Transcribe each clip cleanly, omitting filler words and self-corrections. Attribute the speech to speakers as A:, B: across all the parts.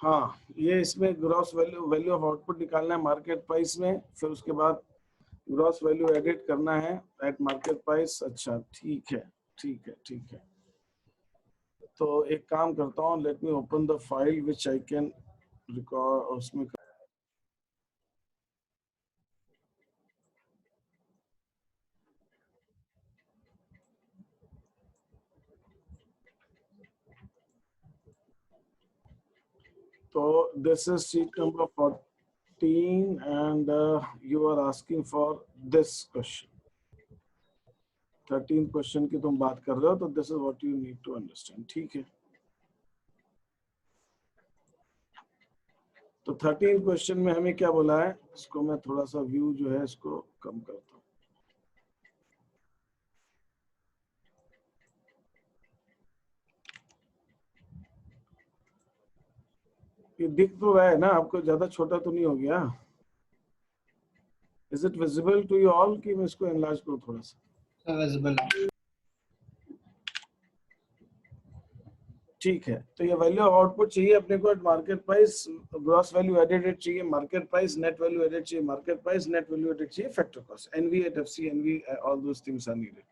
A: हाँ, ये इसमें gross value value of output निकालना है मार्केट प्राइस में, फिर उसके बाद ग्रॉस वैल्यू एडिट करना है एट मार्केट प्राइस। अच्छा ठीक है ठीक है ठीक है। तो एक काम करता हूँ, let me open the file which I can record उसमें। तो this is sheet number 14 and you are asking for this question। 13 question की तुम बात कर रहे हो, तो this is what you need to understand। ठीक है, तो 13 क्वेश्चन में हमें क्या बोला है, इसको मैं थोड़ा सा व्यू जो है इसको कम करता हूँ। ये दिख तो रहा है ना आपको, ज्यादा छोटा तो नहीं हो गया? Is it visible to you all कि मैं इसको एनलार्ज करूँ थोड़ा सा?
B: विजिबल है।
A: ठीक है, तो ये वैल्यू ऑफ आउटपुट चाहिए अपने को at market price, gross value added चाहिए market price, net value added चाहिए market price, net value added चाहिए factor cost, NV at FC NV, all those things are needed.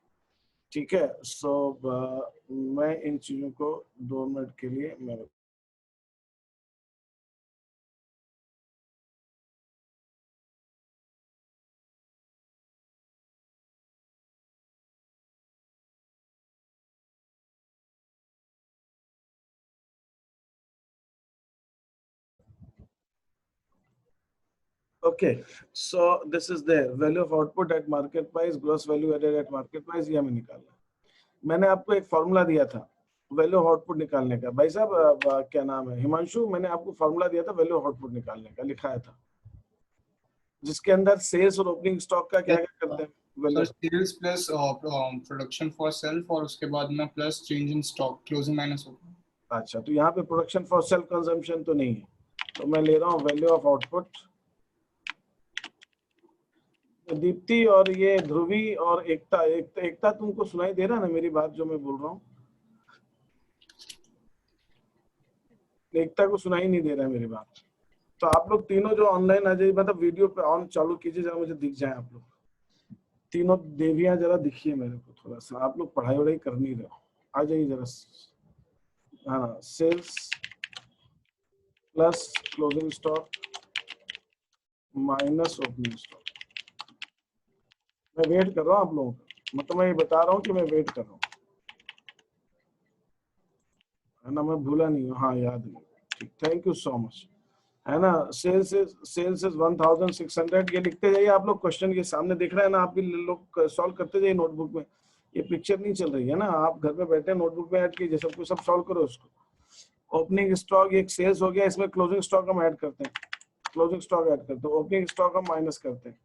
A: ठीक है, सो मैं इन चीजों को 2 मिनट के लिए मैं okay, so this is there value of output at market price, gross value added at market price, ये हमें निकालना है। मैंने आपको एक फॉर्मूला दिया था वैल्यू ऑफ आउटपुट निकालने का। भाई साहब क्या नाम है, हिमांशु, मैंने आपको फॉर्मूला दिया था वैल्यू ऑफ आउटपुट निकालने का, लिखाया था, जिसके अंदर सेल्स और ओपनिंग स्टॉक का क्या क्या करते हैं।
B: Sir sales plus production for self, और उसके बाद में plus change in stock, closing minus opening.
A: अच्छा, तो यहाँ पे प्रोडक्शन फॉर सेल्फ कंजम्पशन तो नहीं है, तो मैं ले रहा हूँ वैल्यू ऑफ आउटपुट। दीप्ति और ये ध्रुवी और एकता तुमको सुनाई दे रहा है ना मेरी बात जो मैं बोल रहा हूँ? एकता को सुनाई नहीं दे रहा है मेरी बात। तो आप लोग तीनों जो ऑनलाइन आ जाइए, मतलब वीडियो पे ऑन चालू कीजिए जरा, मुझे दिख जाए आप लोग तीनों देवियां, जरा दिखिए मेरे को थोड़ा सा। आप लोग पढ़ाई वढ़ाई कर नहीं रहे हो, आ जाइए जरा। हाँ, sales plus closing stock minus opening stock. मैं वेट कर रहा हूँ आप लोगों का, मतलब मैं ये बता रहा हूँ कि मैं वेट कर रहा हूँ, है ना? मैं भूला नहीं हूँ, हाँ याद नहीं। ठीक, थैंक यू सो मच, है ना? Sales is 1600। ये लिखते जाइए आप लोग, क्वेश्चन के सामने दिख रहा है ना, आप भी लोग सॉल्व करते जाइए नोटबुक में। ये पिक्चर नहीं चल रही है ना, आप घर में बैठे नोटबुक में ऐड कीजिए सबको, सब सॉल्व करो उसको। ओपनिंग स्टॉक एक सेल्स हो गया, इसमें क्लोजिंग स्टॉक हम ऐड करते हैं, क्लोजिंग स्टॉक ऐड करते हैं, ओपनिंग स्टॉक हम माइनस करते हैं।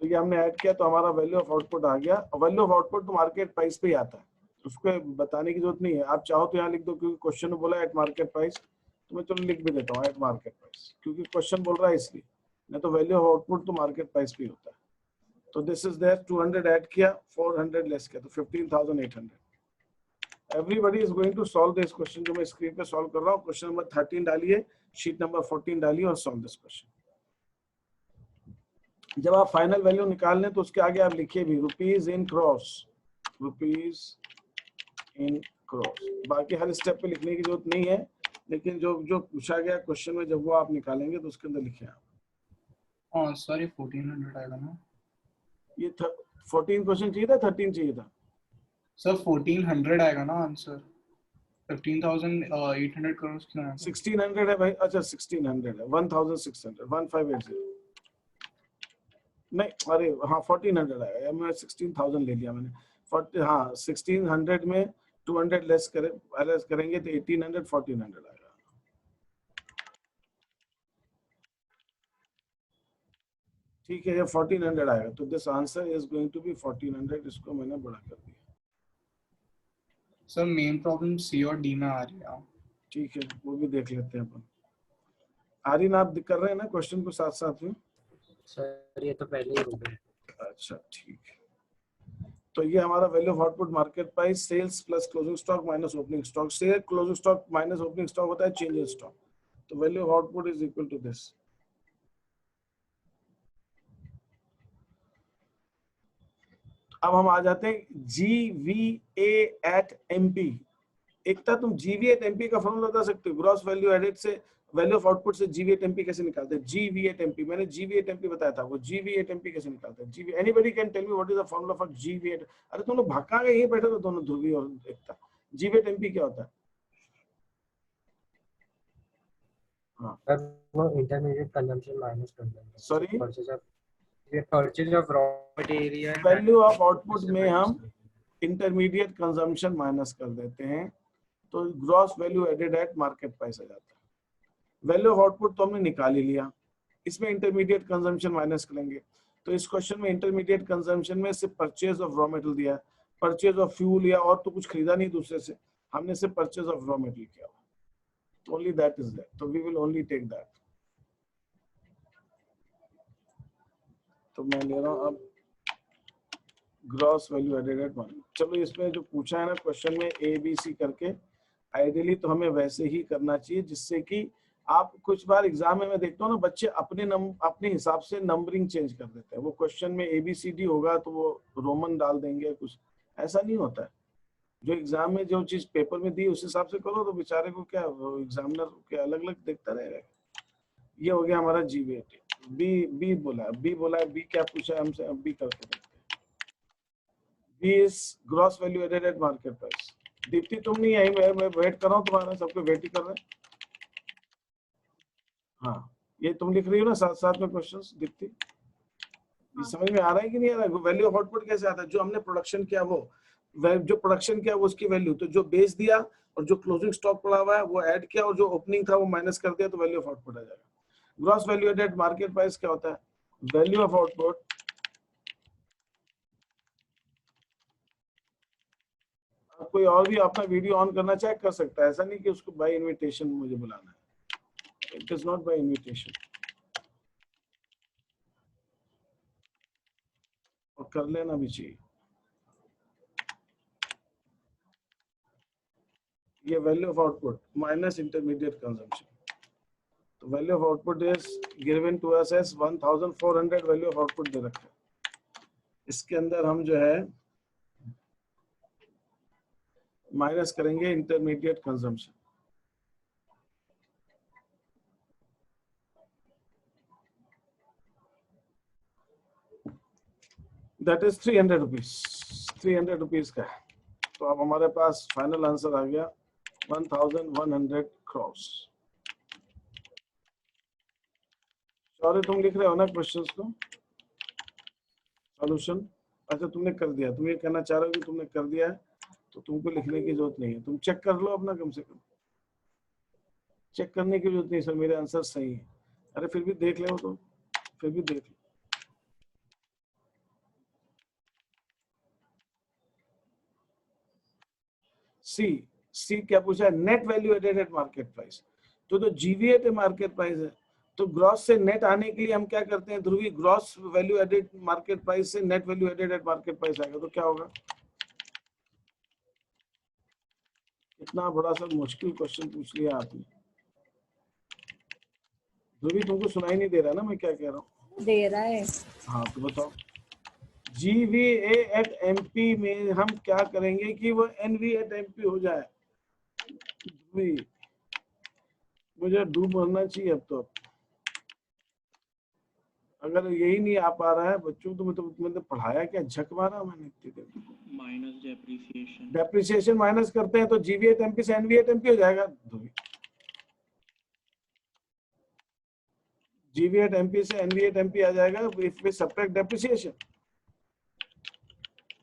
A: तो ये हमने ऐड किया तो हमारा वैल्यू ऑफ आउटपुट आ गया। वैल्यू ऑफ आउटपुट तो मार्केट प्राइस पे ही आता है, उसको बताने की जरूरत नहीं है। आप चाहो तो यहाँ लिख दो, क्योंकि क्वेश्चन में बोला एट मार्केट प्राइस, तो मैं चलो लिख भी देता हूँ एट मार्केट प्राइस, क्योंकि क्वेश्चन बोल रहा है इसलिए, नहीं तो वैल्यू ऑफ आउटपुट तो मार्केट प्राइस पे ही होता है। तो दिस इज देयर, 200 ऐड किया, 400 लेस किया, तो 15,800। Everybody is going to solve this question जो मैं स्क्रीन पे सॉल्व कर रहा हूँ। क्वेश्चन नंबर 13 डालिए, शीट नंबर 14 डालिए और सॉल्व दिस क्वेश्चन। जब आप फाइनल वैल्यू निकाल लें तो उसके आगे आप लिखिए भी rupees in cross, rupees in cross. बाकी हर स्टेप पे लिखने की जरूरत नहीं है, लेकिन जो जो पूछा गया क्वेश्चन में जब वो आप निकालेंगे तो उसके अंदर लिखे आप।
B: हाँ सॉरी, 1400 आएगा ना?
A: ये 14 क्वेश्चन चाहिए था, 13 चाहिए था?
B: सर 1400 आएगा ना आंसर, 15,800 करोड़ क्यों आएगा?
A: 1600 है भाई। अच्छा 1600 है, 1600, 1580 नहीं, अरे हाँ 1400 आएगा, मैं 16,000 ले लिया मैंने। 40, हाँ 1600 में 200 लेस करेंगे तो 1800, 1400 आएगा। ठीक है, ये 1400 आएगा, तो this answer is going to be 1400। इसको मैंने बड़ा कर दिया।
B: सर मेन प्रॉब्लम सी और डी में आ रही है।
A: ठीक है, वो भी देख लेते हैं अपन। आर्यन आप कर रहे हैं ना क्वेश्चन को साथ साथ में?
C: सर ये तो पहले ही हो गया।
A: अच्छा ठीक है, तो ये हमारा value of output market price, sales plus closing stock minus opening stock. Sale closing stock minus opening stock होता है चेंज इन स्टॉक। तो value of output is equal to this. अब हम आ जाते हैं GVA@MP। एक था तुम GVA@MP का फॉर्मूला बता सकते हो, ग्रॉस वैल्यू एडेड से वैल्यू ऑफ आउटपुट से GVA@MP कैसे निकालते हैं? GVA@MP मैंने GVA@MP बताया था, वो GVA@MP कैसे निकालते हैं? GV anybody can tell me what is the formula for GVA? अरे तुम लोग भाग कहाँ गए? यहीं बैठे हो दोनों, ध्रुवी और एकता। GVA@MP क्या होता है? हाँ
C: intermediate consumption minus consumption.
A: Sorry,
C: purchase of raw material.
A: Value of output में हम इंटरमीडिएट कंजम्पशन माइनस कर देते हैं, तो gross value added at market price आ जाता है। वैल्यू ऑफ आउटपुट तो हमने निकाल ही लिया, इसमें इंटरमीडिएट कंजम्पशन माइनस करेंगे। तो इस क्वेश्चन में इंटरमीडिएट कंजम्पशन में सिर्फ परचेज ऑफ रॉ मटेरियल दिया है, परचेज ऑफ फ्यूल या और तो कुछ खरीदा नहीं दूसरे से, हमने सिर्फ परचेज ऑफ रॉ मटेरियल किया, तो ओनली दैट इज देयर, तो we will only take that. तो मैं ले रहा हूं अब gross value added at one. चलो इसमें जो पूछा है ना क्वेश्चन में ABC करके, आइडियली तो हमें वैसे ही करना चाहिए, जिससे कि आप कुछ बार एग्जाम में मैं देखता हूँ ना बच्चे अपने हिसाब से नंबरिंग चेंज कर देते हैं। वो क्वेश्चन में ABCD होगा तो वो रोमन डाल देंगे, कुछ ऐसा नहीं होता है। जो एग्जाम में जो चीज पेपर में दी उस हिसाब से करो, तो बेचारे को क्या, एग्जामिनर के अलग अलग देखता रहेगा। ये हो गया हमारा GVA। बी बोला है, बी क्या पूछा है हमसे, अब बी करके देखते हैं। B is gross value added at market price. Dipti तुम नहीं आई, मैं वेट कर रहा हूँ तुम्हारा, सबको वेट ही कर रहे हैं। हाँ ये तुम लिख रही हो ना साथ साथ में क्वेश्चंस दीप्ति, ये समझ में आ रहा है कि नहीं आ रहा है? वैल्यू ऑफ आउटपुट कैसे आता है? जो हमने प्रोडक्शन किया वो जो प्रोडक्शन किया वो उसकी वैल्यू, तो जो बेच दिया और जो क्लोजिंग स्टॉक पड़ा हुआ है वो ऐड किया और जो ओपनिंग था वो माइनस कर दिया, तो वैल्यू ऑफ आउटपुट आ जाएगा। Gross value added market price क्या होता है? वैल्यू ऑफ आउटपुट कोई और भी अपना वीडियो ऑन करना चाहे कर सकता है, ऐसा नहीं कि उसको बाय इनविटेशन मुझे बुलाना है। It is not by invitation, और कर लेना भी चाहिए। ये value of output minus intermediate consumption, तो value of output is given to us as 1400 value of output दे रखा है। इसके अंदर हम जो है माइनस करेंगे intermediate consumption, that is 300 rupees. 300 rupees का है। तो अब हमारे पास फाइनल आंसर आ गया 1100 क्रॉस। सॉरी तुम लिख रहे हो ना क्वेश्चंस को, सॉल्यूशन? अच्छा तुमने कर दिया, तुम ये कहना चाह रहे हो कि तुमने कर दिया है तो तुमको लिखने की जरूरत नहीं है, तुम चेक कर लो अपना, कम से कम चेक करने की जरूरत नहीं सर मेरे आंसर सही है। अरे फिर भी देख लो, तो फिर भी देख लो। सी क्या पूछा है? Net value added at market price. तो GVA पे मार्केट प्राइस है, तो ग्रॉस से नेट आने के लिए हम क्या करते हैं Dhruvi? Gross value added market price से net value added at market price आएगा, तो क्या होगा? इतना बड़ा सा मुश्किल क्वेश्चन पूछ लिया आपने। ध्रुवी तुमको सुनाई नहीं दे रहा ना मैं क्या कह रहा हूँ?
D: दे रहा है।
A: हाँ तो बताओ। GVA@MP में हम क्या करेंगे कि वो NV@MP हो जाए। मुझे डूब मरना चाहिए अब तो। अगर यही नहीं आ पा रहा है बच्चों तो मतलब पढ़ाया क्या, झक मारा मैंने इतनी देर।
E: माइनस डेप्रिसिएशन,
A: डेप्रिसिएशन माइनस करते हैं तो GVA@MP से NV@MP हो जाएगा। GVA@MP से NV@MP आ जाएगा इफ वी सबट्रैक्ट डेप्रिसिएशन।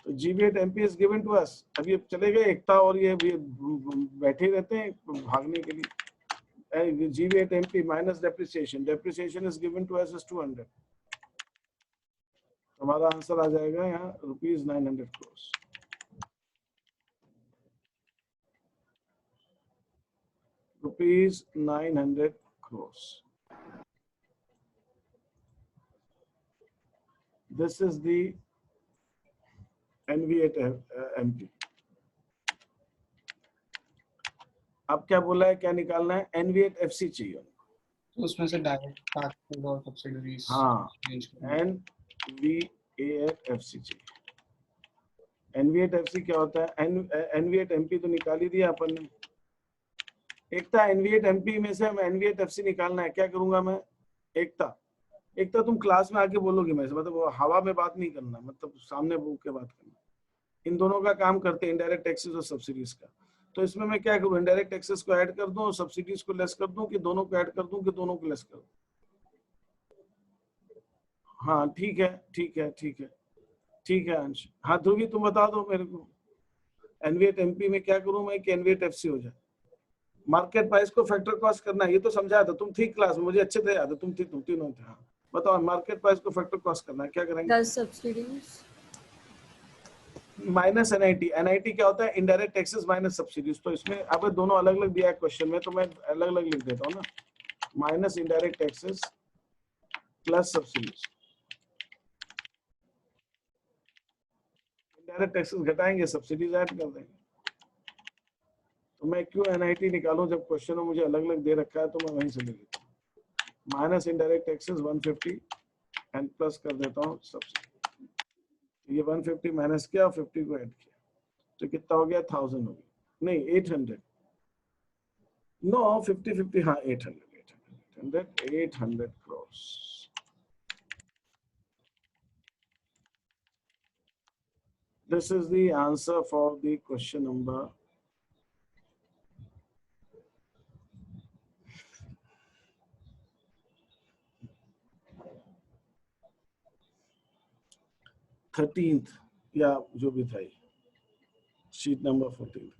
A: तो GVA@MP इज गिवन टू अस। अब ये चले गए एकता और ये बैठे रहते हैं भागने के लिए। GVA@MP minus depreciation, depreciation is given to us 200। हमारा आंसर आ जाएगा यहाँ ₹900 crores। ₹900 crores। This is the NV8MP। अब क्या बोला है, क्या निकालना है? NV8FC चाहिए।
B: तो उसमें से डायरेक्ट फैक्टर और सब्सिडरीज
A: हाँ,
B: चेंज करना।
A: NV8FC चाहिए। NV8FC क्या होता है? NV8MP तो निकाल ही दिया अपन ने। एकता NV8MP में से हम NV8FC निकालना है, क्या करूंगा मैं? एकता तुम क्लास में आके बोलोगे मेरे से, मतलब हवा में बात नहीं करना, मतलब सामने बोल के बात करना। इन दोनों का काम करते हैं, इनडायरेक्ट टैक्सेस और सब्सिडीज का। तो इसमें मैं क्या करूं, इनडायरेक्ट टैक्सेस को ऐड कर दूं और सब्सिडीज को लेस कर दूं, कि दोनों को ऐड कर दूं, कि दोनों को लेस कर दूं? हाँ ठीक है, ठीक है, ठीक है, ठीक है अंश। हाँ ध्रुवी तुम बता दो मेरे को, NV8MP में क्या करूं मैं कि NV8FC हो जाए? मार्केट प्राइस को फैक्टर कॉस्ट करना है, ये तो समझाया था, तुम थी क्लास में, मुझे अच्छे से याद है, तुम तीनों थे। हाँ बताओ, मार्केट प्राइस को फैक्टर कॉस्ट करना है, क्या करेंगे?
D: Plus subsidies
A: minus NIT। NIT क्या होता है? Indirect taxes minus subsidies. तो इसमें अब दोनों अलग अलग दिया है क्वेश्चन में, तो मैं अलग अलग लिख देता हूँ ना, minus indirect taxes plus subsidies. Indirect taxes घटाएंगे, सब्सिडीज ऐड कर देंगे। तो मैं क्यों NIT निकालूं जब क्वेश्चन में मुझे अलग अलग दे रखा है, तो मैं वहीं से ले लेता हूँ। Minus indirect taxes 150 and plus कर देता हूँ सब्सिडी। ये 150 माइनस किया और 50 को ऐड किया, तो कितना हो गया? 1000 हो गया, नहीं 800। नो 50-50, हाँ 800 crores। This is the answer for the question number 13th, या जो भी था, sheet number 14।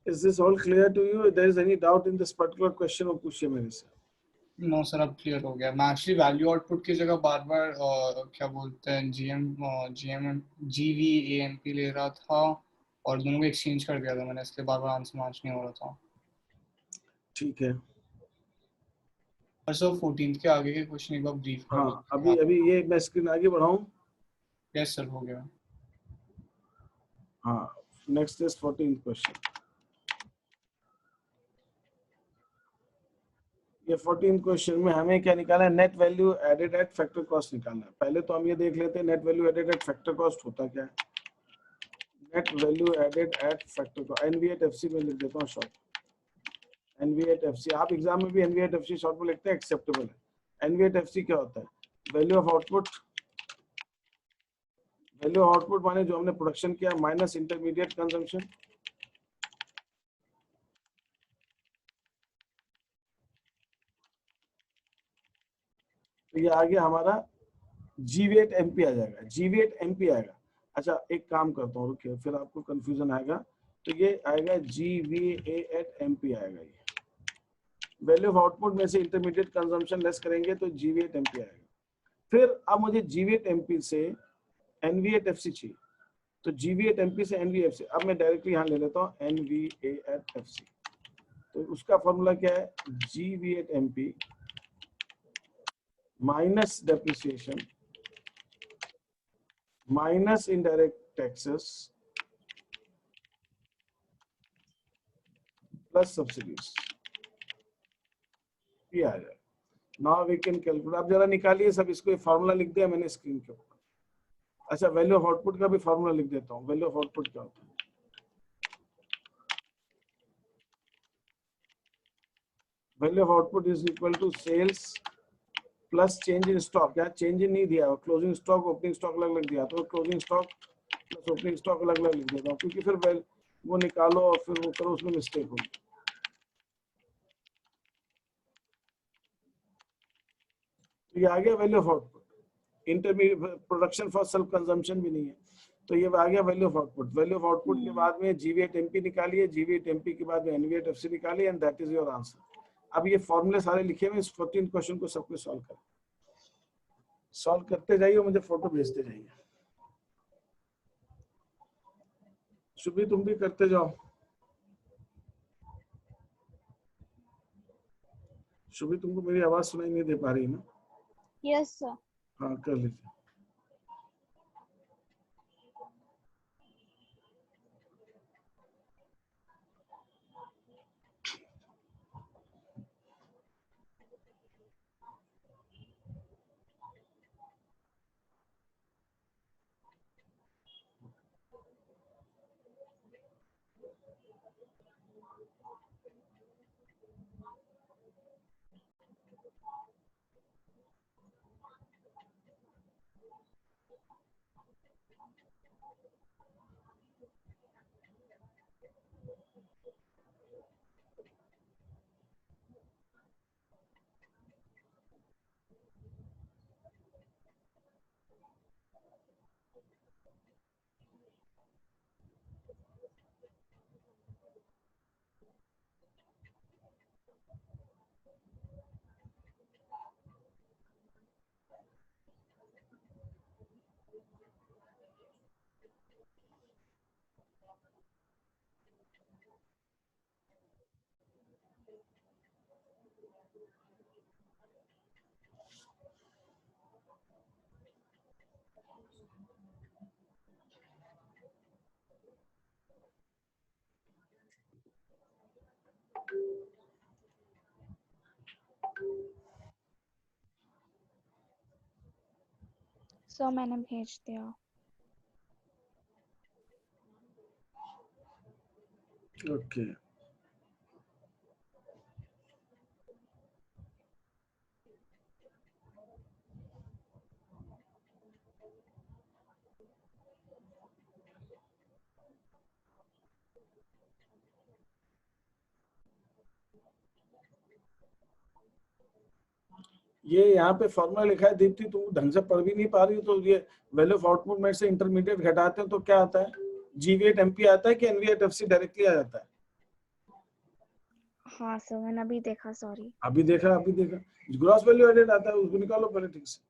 A: Is this all clear to you? If there is any doubt in this particular question, वो पूछिए मेरे से।
B: नो सर, अब क्लियर हो गया। मैं एक्चुअली वैल्यू आउटपुट की जगह बार बार क्या बोलते हैं GVAMP ले रहा था और दोनों को एक्सचेंज कर दिया था मैंने, इसलिए बार बार आंसर मैच नहीं हो रहा था।
A: ठीक है,
B: और सर 14th के आगे के क्वेश्चन एक बार ब्रीफ कर
A: हाँ अभी ये मैं स्क्रीन आगे बढ़ाऊं?
B: यस सर, हो गया।
A: हाँ, नेक्स्ट इज 14th क्वेश्चन। ये 14th क्वेश्चन में हमें क्या निकालना है? Net value added at factor cost निकालना है। पहले तो हम ये देख लेते हैं net value added at factor cost होता क्या है। Net value added at factor cost, NV8FC में लिख देता हूँ शॉर्ट, NV8FC। आप एग्जाम में भी NV8FC शॉर्ट में लिखते हैं, एक्सेप्टेबल है। NV8FC क्या होता है? Value of output. Value of output माने जो हमने प्रोडक्शन किया माइनस इंटरमीडिएट कंजम्पशन। तो ये आ गया हमारा GV8MP आ जाएगा, GV8MP आएगा। अच्छा एक काम करता हूँ, रुकिए, फिर आपको कंफ्यूजन आएगा। तो ये आएगा GV8MP आएगा। ये वैल्यू ऑफ आउटपुट में से इंटरमीडिएट कंजम्पशन लेस करेंगे तो GV8MP आएगा। फिर अब मुझे GV8MP से NV8FC चाहिए, तो GV8MP से NV8FC। अब मैं डायरेक्टली यहाँ ले लेता हूँ NV8FC। तो उसका फॉर्मूला क्या है? GV8MP minus depreciation minus indirect taxes plus subsidies, ये आ जाए। Now we can calculate. आप जरा निकालिए सब इसको, फॉर्मूला लिख दिया मैंने स्क्रीन के ऊपर। अच्छा वैल्यू ऑफ आउटपुट का भी फॉर्मूला लिख देता हूँ। वैल्यू ऑफ आउटपुट क्या होता है? Value of output is equal to sales plus change in stock. यहाँ चेंज इन नहीं दिया, क्लोजिंग स्टॉक ओपनिंग स्टॉक अलग अलग दिया, तो closing stock plus opening stock अलग अलग लिख देता हूँ, क्योंकि फिर वो निकालो और फिर वो करो, उसमें मिस्टेक होगी। तो ये आ गया value of output. Intermediate production for self consumption भी नहीं है, तो ये आ गया value of output. Value of output के बाद में GV8 MP निकालिए, GV8 MP के बाद में NV8 FC निकालिए, and that is your answer. अब ये फॉर्मूले सारे लिखे हुए, इस 14 क्वेश्चन को सबको सॉल्व करें। सॉल्व करते जाइए, मुझे फोटो भेजते जाइए। शुभी तुम भी करते जाओ। शुभी तुमको मेरी आवाज सुनाई नहीं दे पा रही ना?
D: Yes sir.
A: हाँ कर लीजिए।
D: सर मैंने भेज दिया।
A: ओके ये यहाँ पे फॉर्मूला लिखा है दीप्ति, तुम ढंग से पढ़ भी नहीं पा रही हो। तो ये वैल्यू ऑफ आउटपुट में से इंटरमीडिएट घटाते हैं तो क्या आता है? GV8 MP आता है कि NV8 FC डायरेक्टली आ जाता है?
D: हाँ सर मैंने अभी देखा, सॉरी।
A: अभी देखा ग्रॉस वैल्यू एडेड आता है, उसको निकालो पहले ठीक से।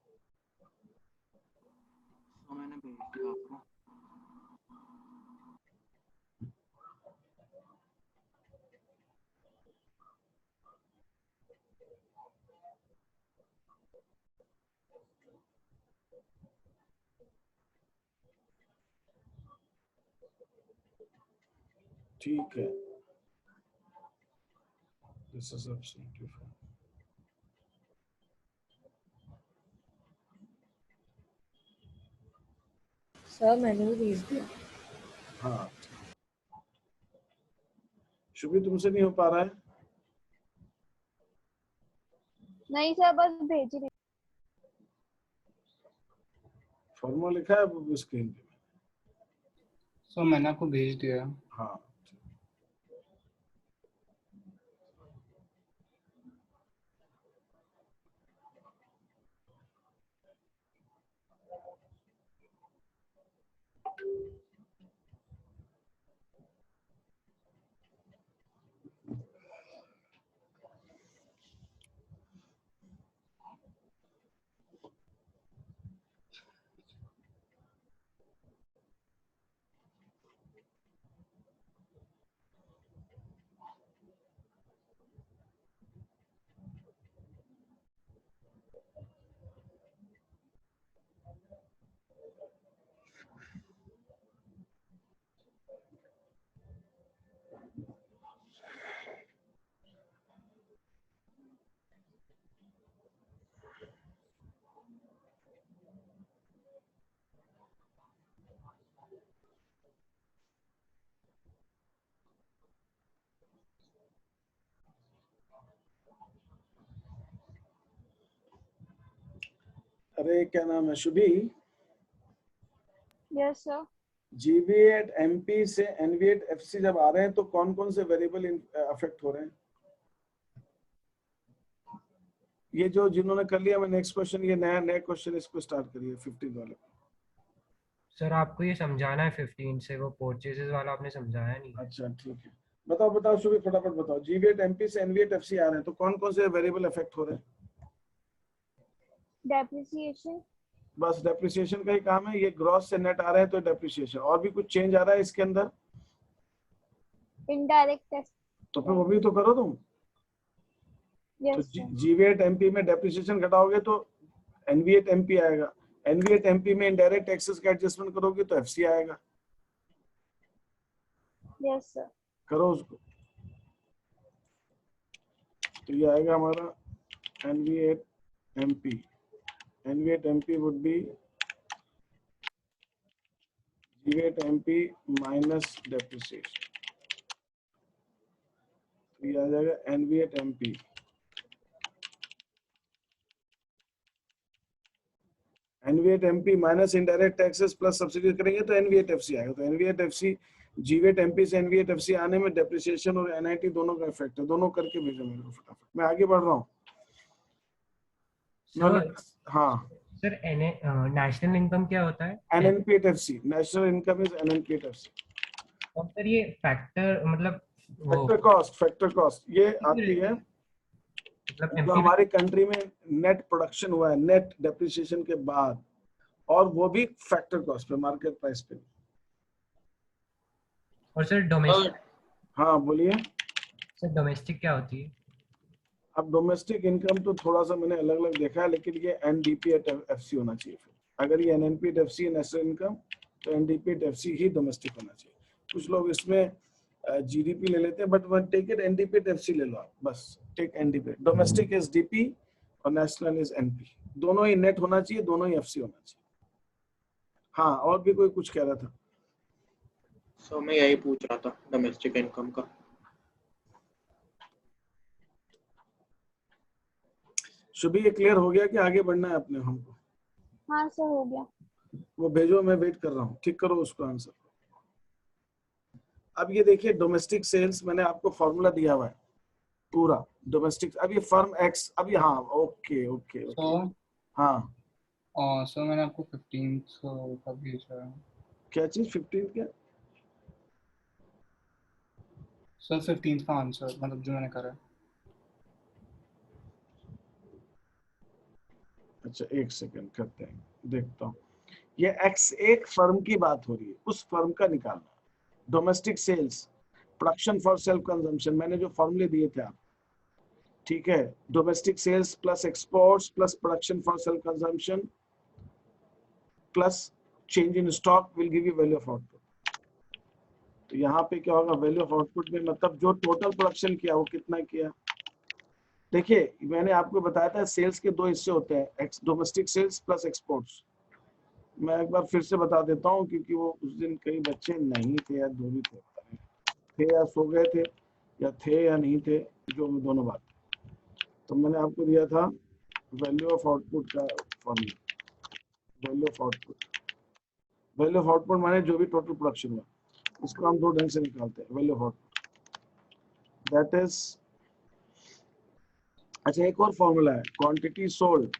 E: तो मैंने भेज दिया आपको।
A: ठीक है, this is absolutely fine.
F: Sir मैंने भी भेज दिया।
A: हाँ शुभी तुमसे नहीं हो पा रहा है?
D: नहीं सर बस भेज रही।
A: फॉर्मूला लिखा है स्क्रीन पे?
B: सो मैंने आपको भेज दिया।
A: हाँ अरे क्या नाम है Shubhi?
D: Yes sir.
A: GV8 MP से NV8 FC जब आ रहे हैं तो कौन कौन से वेरिएबल अफेक्ट हो रहे हैं? ये जो जिन्होंने कर लिया, मैं नेक्स्ट क्वेश्चन, ये नया नया क्वेश्चन इसको स्टार्ट करिए 15 वाले।
C: सर आपको ये समझाना है 15 से, वो परचेजेस वाला आपने समझाया नहीं।
A: अच्छा ठीक है, बताओ बताओ शुभी, फटाफट बताओ। जीवीएट एमपी से एनवीएट एफसी आ रहे हैं, तो कौन कौन से वेरिएबल इफेक्ट हो रहे हैं?
D: डेप्रिसिएशन,
A: बस डेप्रिसिएशन का ही काम है। ये ग्रॉस से नेट आ रहे हैं तो डेप्रिसिएशन। और भी कुछ चेंज आ रहा है इसके अंदर?
D: Indirect tax.
A: तो फिर वो भी तो करो तुम। तो
D: यस सर।
A: जीवीएट एमपी में डेप्रिसिएशन घटाओगे तो एनवीएट एमपी आएगा। एनवीएट एमपी में इनडायरेक्ट टैक्सेस का एडजस्टमेंट करोगे तो एफसी आएगा।
D: Yes sir.
A: करो उसको। तो ये आएगा हमारा NV at MP. NV at MP would be GV at MP minus depreciation. तो ये आ जाएगा NV at MP. NV at MP minus indirect taxes plus subsidy करेंगे तो एनवीएट एफसी आएगा। तो एनवीएट एफसी, जीवीएट एमपी से एनवीएट एफसी आने में डेप्रिसिएशन और एनआईटी दोनों का इफेक्ट है। दोनों करके भेजो मेरे को फटाफट, मैं आगे बढ़ रहा हूँ। हाँ,
C: सर नेशनल इनकम क्या होता है?
A: NNP at FC, national income is NNP at FC.
C: और सर ये फैक्टर मतलब वो
A: फैक्टर कॉस्ट ये आती है
C: मतलब
A: जो
C: एमपी
A: हमारे कंट्री में नेट प्रोडक्शन हुआ है नेट डेप्रिसिएशन के बाद, और वो भी फैक्टर कॉस्ट पे, मार्केट प्राइस पे।
C: और सर डोमेस्टिक,
A: हाँ बोलिए।
C: सर डोमेस्टिक क्या होती है?
A: अब डोमेस्टिक इनकम तो थोड़ा सा मैंने अलग अलग देखा है, लेकिन ये एनडीपीएट एफसी होना चाहिए। फिर अगर ये एनएनपीएट एफसी है नेशनल इनकम, तो एनडीपीएट एफसी ही डोमेस्टिक होना चाहिए। कुछ लोग इसमें जीडीपी ले लेते हैं, but one take it NDP at FC ले लो आप, बस take NDP at. Domestic is DP और नेशनल इज एनपी। दोनों ही नेट होना चाहिए, दोनों ही एफसी होना चाहिए। हाँ, और भी कोई कुछ कह रहा था?
E: सो मैं यही पूछ रहा था डोमेस्टिक इनकम का।
A: शुभी ये क्लियर हो गया कि आगे बढ़ना है अपने हमको?
D: हाँ सर हो गया।
A: वो भेजो, मैं वेट कर रहा हूँ। ठीक करो उसको आंसर। अब ये देखिए डोमेस्टिक सेल्स, मैंने आपको फॉर्मूला दिया हुआ है पूरा डोमेस्टिक। अब ये फर्म एक्स, अभी हाँ ओके ओके ओके।
B: सो
A: हाँ
B: सो मैंने आपको 15 का भेजा है।
A: क्या चीज 15 क्या?
B: सर 15 का आंसर मतलब जो मैंने करा है।
A: अच्छा एक सेकंड करते हैं, देखता हूँ। ये एक्स एक फर्म की बात हो रही है, उस फर्म का निकालना। Domestic sales, production for self consumption, मैंने जो फॉर्मूले दिए थे आप, ठीक है। Domestic sales plus exports plus production for self consumption plus change in stock will give you value of output. तो यहाँ पे क्या होगा? वैल्यू ऑफ आउटपुट में मतलब जो टोटल प्रोडक्शन किया वो कितना किया। देखिए मैंने आपको बताया था सेल्स के दो हिस्से होते हैं, डोमेस्टिक सेल्स प्लस एक्सपोर्ट्स। मैं एक बार फिर से बता देता हूँ, क्योंकि वो उस दिन कई बच्चे नहीं थे या दो भी थे या सो गए थे या थे या नहीं थे, जो दोनों बात। तो मैंने आपको दिया था वैल्यू ऑफ आउटपुट का formula. Value of output, value of output माने जो भी टोटल प्रोडक्शन हुआ, इसको हम दो ढंग से निकालते हैं। Value of output that is, अच्छा एक और फॉर्मूला है क्वांटिटी सोल्ड,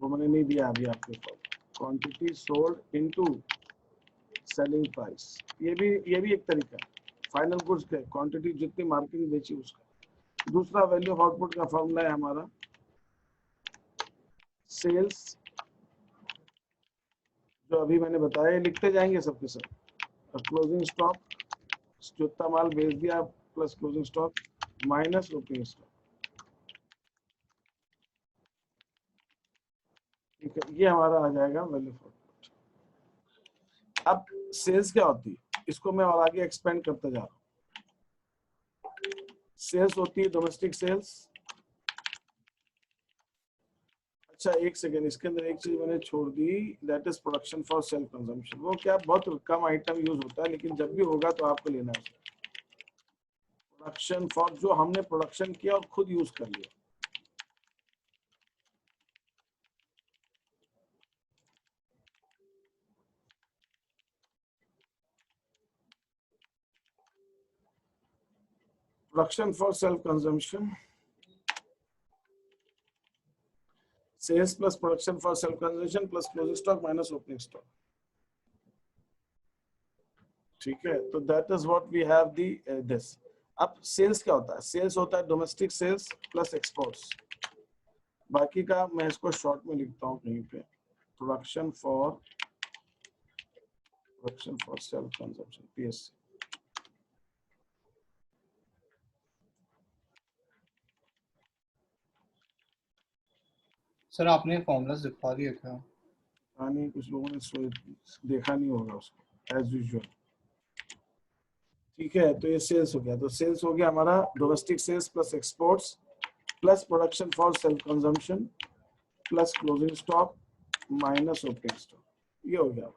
A: वो मैंने नहीं दिया अभी आपके पास। Quantity sold into selling price, ये भी एक तरीका है। फाइनल गुड्स का क्वांटिटी जितनी मार्केट में बेची उसका। दूसरा वैल्यू ऑफ आउटपुट का फॉर्मूला है हमारा सेल्स, जो अभी मैंने बताया, लिखते जाएंगे सबके सब। क्लोजिंग स्टॉक, जितना माल बेच दिया plus closing stock minus opening stock. ठीक है, ये हमारा आ जाएगा वैल्यू ऑफ आउटपुट। अब सेल्स क्या होती है, इसको मैं और आगे एक्सपेंड करते जा रहा हूँ। सेल्स होती है डोमेस्टिक सेल्स। अच्छा एक सेकेंड, इसके अंदर एक चीज मैंने छोड़ दी, that is production for self consumption. वो क्या बहुत कम आइटम यूज होता है, लेकिन जब भी होगा तो आपको लेना है। प्रोडक्शन फॉर, जो हमने प्रोडक्शन किया और खुद यूज कर लिया। Production for self consumption sales plus production for self consumption plus closing stock minus opening stock. ठीक है, तो that is what we have the this. अब सेल्स क्या होता है? सेल्स होता है डोमेस्टिक सेल्स प्लस एक्सपोर्ट्स। बाकी का मैं इसको शॉर्ट में लिखता हूँ कहीं पे, production for self consumption, PSC.
B: Sir आपने फॉर्मूलाज दिखा दिए क्या?
A: नहीं, कुछ लोगों ने देखा नहीं होगा उसको, एज यूजुअल। ठीक है, तो ये सेल्स हो गया। तो सेल्स हो गया हमारा domestic sales plus exports plus production for self consumption plus closing stock minus opening stock, ये हो गया।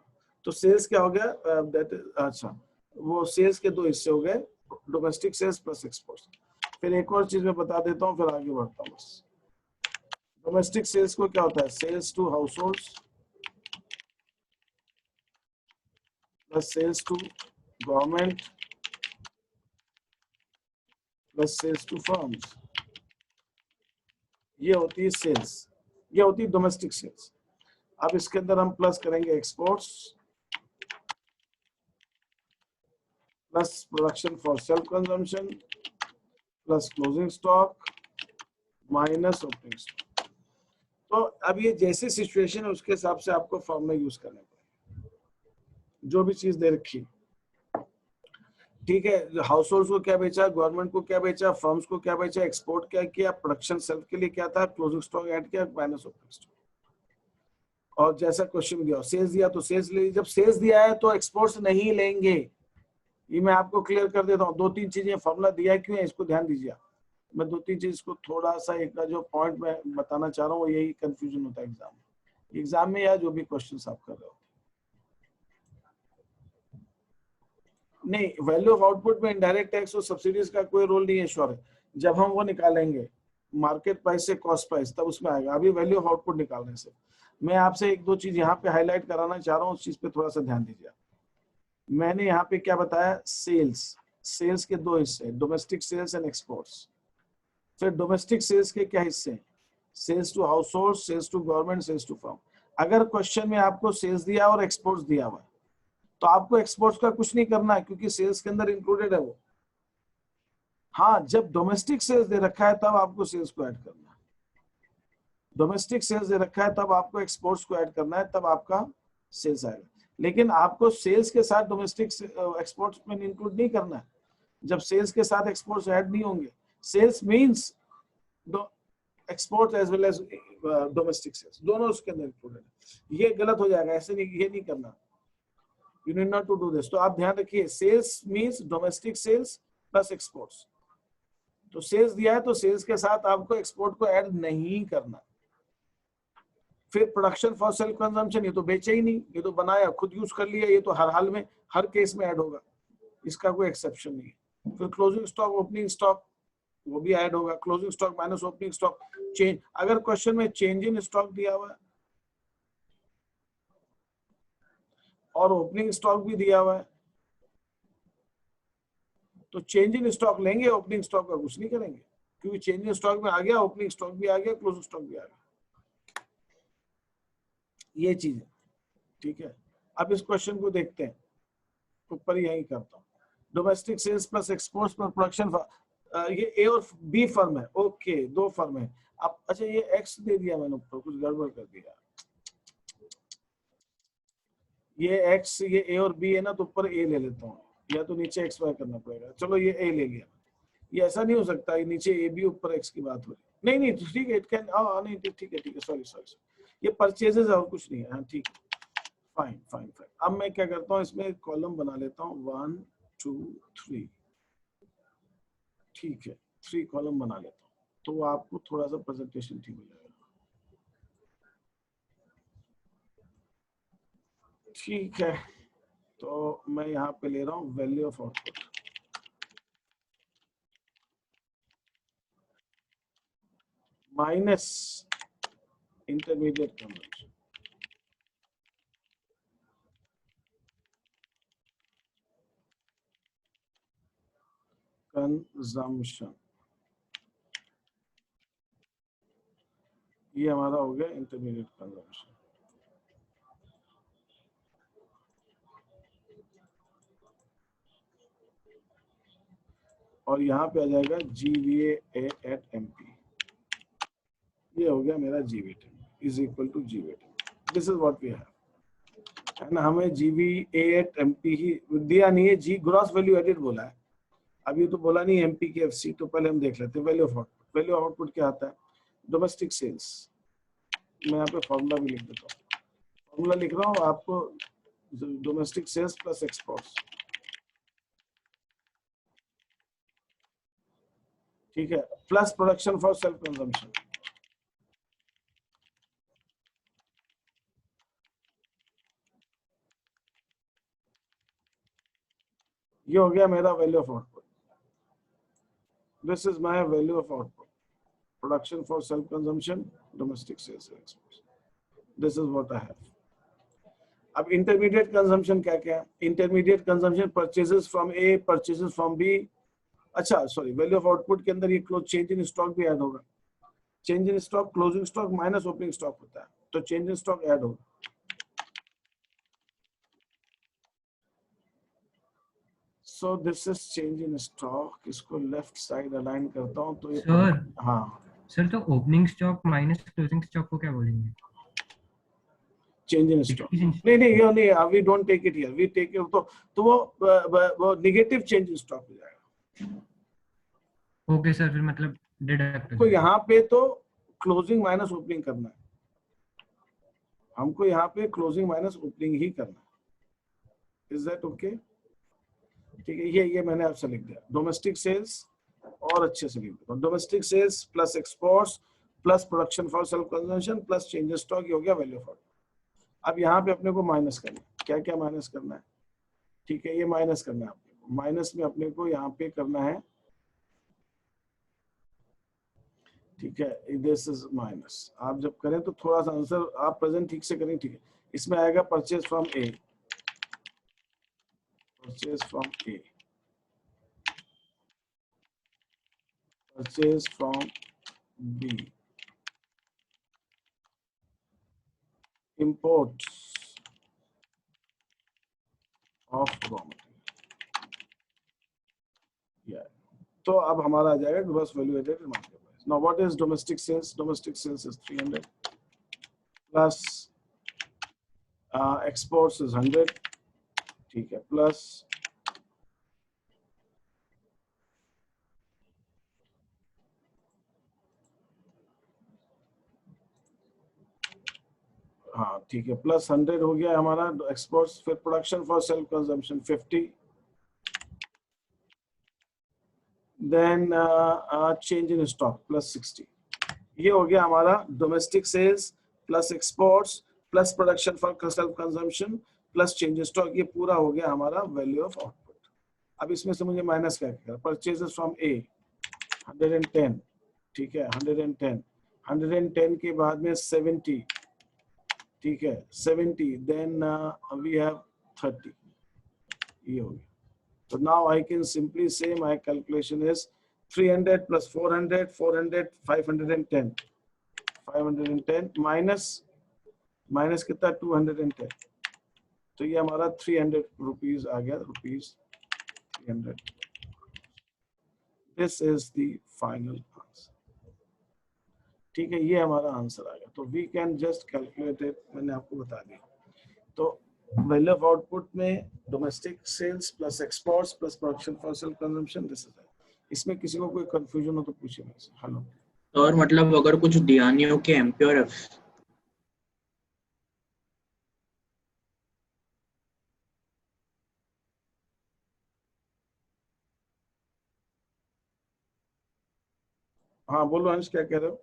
A: तो सेल्स क्या हो गया? दैट इज, अच्छा, वो सेल्स के दो हिस्से हो गए, डोमेस्टिक सेल्स प्लस एक्सपोर्ट्स। फिर एक और चीज मैं बता देता हूँ, फिर आगे बढ़ता हूँ बस। डोमेस्टिक सेल्स को क्या होता है? Sales to households plus sales to government plus sales to firms, ये होती है सेल्स, ये होती है डोमेस्टिक सेल्स। अब इसके अंदर हम प्लस करेंगे exports plus production for self consumption plus closing stock minus opening stock. तो अब ये जैसी सिचुएशन है उसके हिसाब से आपको फॉर्म में यूज करना पड़ेगा, जो भी चीज दे रखी। ठीक है, हाउस होल्ड को क्या बेचा, गवर्नमेंट को क्या बेचा, फर्म्स को क्या बेचा, एक्सपोर्ट क्या किया, प्रोडक्शन सेल्फ के लिए क्या था, क्लोजिंग स्टॉक ऐड किया, माइनस ओपनिंग स्टॉक। और जैसा क्वेश्चन दिया, सेल्स दिया तो सेल्स ले, जब सेल्स दिया है तो एक्सपोर्ट्स नहीं लेंगे। ये मैं आपको क्लियर कर देता हूँ। दो तीन चीजें फॉर्मूला दिया है, क्यों है इसको ध्यान दीजिए। मैं दो तीन चीज को थोड़ा सा, एक का जो पॉइंट मैं बताना चाह रहा हूँ, यही कंफ्यूजन होता है एग्जाम में या जो भी क्वेश्चन आप कर रहे हो। नहीं, वैल्यू ऑफ आउटपुट में इनडायरेक्ट टैक्स और सब्सिडीज का कोई रोल नहीं है श्योर। जब हम वो निकालेंगे मार्केट प्राइस से कॉस्ट प्राइस, तब उसमें आएगा। अभी वैल्यू ऑफ आउटपुट निकालने से मैं आपसे एक दो चीज यहाँ पे हाईलाइट कराना चाह रहा हूँ, उस चीज पे थोड़ा सा ध्यान दीजिए। मैंने यहाँ पे क्या बताया? सेल्स के दो हिस्से, डोमेस्टिक सेल्स एंड एक्सपोर्ट्स। फिर डोमेस्टिक सेल्स के क्या हिस्से हैं? Sales to household, sales to government, sales to firm. अगर क्वेश्चन में आपको सेल्स दिया और एक्सपोर्ट्स दिया हुआ है, तो आपको एक्सपोर्ट्स का कुछ नहीं करना है, क्योंकि सेल्स के अंदर इंक्लूडेड है वो। हाँ, जब डोमेस्टिक सेल्स दे रखा है तब आपको सेल्स को ऐड करना है। डोमेस्टिक सेल्स दे रखा है तब आपको एक्सपोर्ट्स को ऐड करना है, तब आपका सेल्स आएगा। लेकिन आपको सेल्स के साथ डोमेस्टिक एक्सपोर्ट्स में इंक्लूड नहीं करना है। जब सेल्स के साथ एक्सपोर्ट्स ऐड नहीं होंगे, sales means export as well as domestic sales, दोनों उसके अंदर इंक्लूडेड है। ये गलत हो जाएगा, ऐसे नहीं, ये नहीं करना। You need not to do this। तो आप ध्यान रखिए, sales means domestic sales plus exports. तो सेल्स दिया है तो सेल्स के साथ आपको एक्सपोर्ट को ऐड नहीं करना। फिर प्रोडक्शन फॉर सेल्फ कंजम्पशन, ये तो बेचे ही नहीं, ये तो बनाया, खुद यूज कर लिया, ये तो हर हाल में हर केस में ऐड होगा, इसका कोई एक्सेप्शन नहीं है। फिर क्लोजिंग स्टॉक, ओपनिंग स्टॉक, वो भी ऐड होगा। Closing stock minus opening stock, change. अगर क्वेश्चन में चेंज इन स्टॉक दिया हुआ है और ओपनिंग स्टॉक भी दिया हुआ है, तो चेंज इन स्टॉक लेंगे, ओपनिंग स्टॉक का कुछ नहीं करेंगे, क्योंकि चेंज इन स्टॉक में आ गया, ओपनिंग स्टॉक भी आ गया, क्लोजिंग स्टॉक भी आ गया। ये चीज है, ठीक है। अब इस क्वेश्चन को देखते हैं, ऊपर यही करता हूँ। Domestic sales plus exports plus production, ये ए और बी फर्म है, ओके, दो फर्म है। अब अच्छा, ये एक्स दे दिया मैंने ऊपर, कुछ गड़बड़ कर दिया। ये एक्स, ये ए और बी है ना, तो ऊपर ए ले लेता हूँ, या तो नीचे एक्स वाई करना पड़ेगा। चलो ये ए ले लिया। ये ऐसा नहीं हो सकता, ये नीचे ए बी ऊपर एक्स की बात हो रही। नहीं नहीं, ठीक है, इट कैन, नहीं ठीक है, सॉरी, ये परचेजेस है और कुछ नहीं है। हाँ ठीक है, फाइन फाइन फाइन। अब मैं क्या करता हूँ, इसमें कॉलम बना लेता हूँ, 1 2 3, ठीक है, 3 कॉलम बना लेता हूँ, तो आपको थोड़ा सा प्रेजेंटेशन ठीक हो जाएगा। ठीक है, तो मैं यहाँ पे ले रहा हूँ value of output minus intermediate consumption. ये हमारा हो गया इंटरमीडिएट कंजम्पशन। और यहाँ पे आ जाएगा GVA एट MP। ये हो गया मेरा GVA is equal to GVA। This is what we have, है ना। हमें GVA एट MP ही दिया नहीं है, जी ग्रॉस वैल्यू एडेड बोला है, अभी तो बोला नहीं MP की FC। तो पहले हम देख लेते हैं value of output. Value of output क्या आता है? Domestic sales. मैं यहाँ पे फॉर्मूला भी लिख देता हूँ, फॉर्मूला लिख रहा हूँ आपको, डोमेस्टिक सेल्स प्लस एक्सपोर्ट्स, ठीक है, plus production for self consumption. ये हो गया मेरा value of output. This is my value of output, production for self consumption, domestic sales and exports. This is what I have. अब intermediate consumption क्या क्या है? Intermediate consumption purchases from A, purchases from B. अच्छा sorry, value of output के अंदर ये change in stock भी add होगा। Change in stock closing stock minus opening stock होता है, तो चेंज इन स्टॉक ऐड होगा। So this is change in stock. इसको लेफ्ट साइड अलाइन करता हूं तो ये
C: सर
A: हाँ
C: सर, तो opening stock minus closing stock को क्या बोलेंगे?
A: Change in stock. नहीं ये नहीं, we don't take it here, we take it तो वो नेगेटिव चेंज इन स्टॉक हो जाएगा।
C: ओके सर, फिर मतलब डिडक्ट
A: तो यहाँ पे तो क्लोजिंग माइनस ओपनिंग करना है, हमको यहाँ पे क्लोजिंग माइनस ओपनिंग ही करना है। Is that okay? ठीक है, ये मैंने आपसे लिख दिया डोमेस्टिक सेल्स, और अच्छे से लिख दिया domestic sales plus exports plus production for self consumption plus change in stock, ये हो गया वैल्यू ऑफ आउटपुट। अब यहाँ पे अपने को माइनस करना है, क्या क्या माइनस करना है? ठीक है, ये माइनस करना है अपने को, माइनस में अपने को यहाँ पे करना है, ठीक है, दिस इज माइनस। आप जब करें तो थोड़ा सा आंसर आप प्रेजेंट ठीक से करें, ठीक है। इसमें आएगा purchase from A, purchase from A, purchase from B, import of raw material. तो अब हमारा आ जाएगा gross value added market price. Now what is domestic sales? Domestic sales is 300 plus exports is 100, ठीक है, plus हाँ ठीक है, प्लस 100 हो गया हमारा एक्सपोर्ट्स। फिर production for self consumption 50, then change in stock plus 60। ये हो गया हमारा domestic sales plus exports plus production for self consumption plus change in stock. ये पूरा हो गया हमारा वैल्यू ऑफ आउटपुट। अब इसमें से मुझे माइनस क्या करना है? परचेजेस फ्रॉम ए 110, ठीक है, 110, 110 के बाद में 70, ठीक है, 70, देन वी हैव 30, ये हो गया। So now I can simply say my calculation is 300 plus 400, 400, 510, 510 minus कितना 210, तो ये हमारा 300 रुपीज आ गया, rupees 300। This is the final answer, ठीक है, ये हमारा आंसर आ गया। तो we can just calculate it, मैंने आपको बता दिया। तो वैल्यू ऑफ आउटपुट में domestic sales plus exports plus production for self consumption, this is it. इसमें किसी को कोई कंफ्यूजन हो तो पूछिए मेरे से। हेलो,
E: और मतलब अगर कुछ दिया नहीं हो कि एमपी और एफ,
A: हाँ बोलो अंश, क्या कह रहे हो?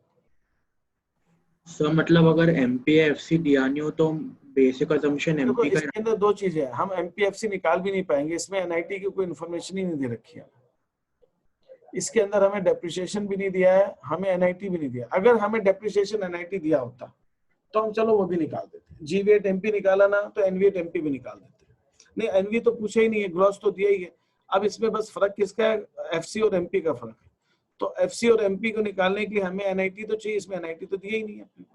E: सर मतलब अगर एमपी या एफसी दिया नहीं हो तो बेसिक असम्पशन
A: देखो
E: एमपी का
A: इसके अंदर दो चीजें हैं, हम एमपीएफसी निकाल भी नहीं पाएंगे, इसमें एनआईटी की कोई इन्फॉर्मेशन ही नहीं दे रखी है। इसके अंदर हमें डेप्रिसिएशन भी नहीं दिया है, हमें एनआईटी भी नहीं दिया। अगर हमें डेप्रिसिएशन एनआईटी दिया होता तो हम चलो वो भी निकाल देते। जीवीएट एमपी निकाला ना तो एनवीएट एमपी भी निकाल देते। नहीं, एनवी तो पूछा ही नहीं है, ग्रॉस तो दिया ही है। अब इसमें बस फर्क किसका है? एफसी और एमपी का फर्क है। तो एफसी और एमपी को निकालने के लिए हमें एनआईटी तो चाहिए, इसमें एनआईटी तो दिया ही नहीं है अपने को।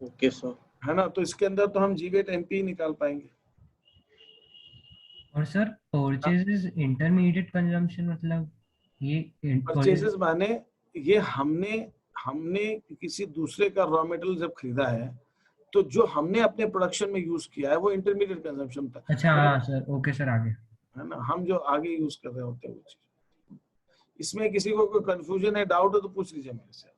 E: Okay sir.
A: है ना, तो इसके अंदर तो हम जीवेट एमपी निकाल पाएंगे।
C: और सर परचेजेस इंटरमीडिएट कंजम्पशन मतलब ये
A: परचेजेस माने ये हमने किसी दूसरे का रॉ मटेरियल जब खरीदा है तो जो हमने अपने प्रोडक्शन में यूज किया है वो इंटरमीडिएट कंजम्पशन था।
C: अच्छा हाँ सर, ओके सर आगे।
A: है ना, हम जो आगे यूज कर रहे होते हैं वो चीज। इसमें किसी को कोई कंफ्यूजन है, डाउट है तो पूछ लीजिए मेरे से।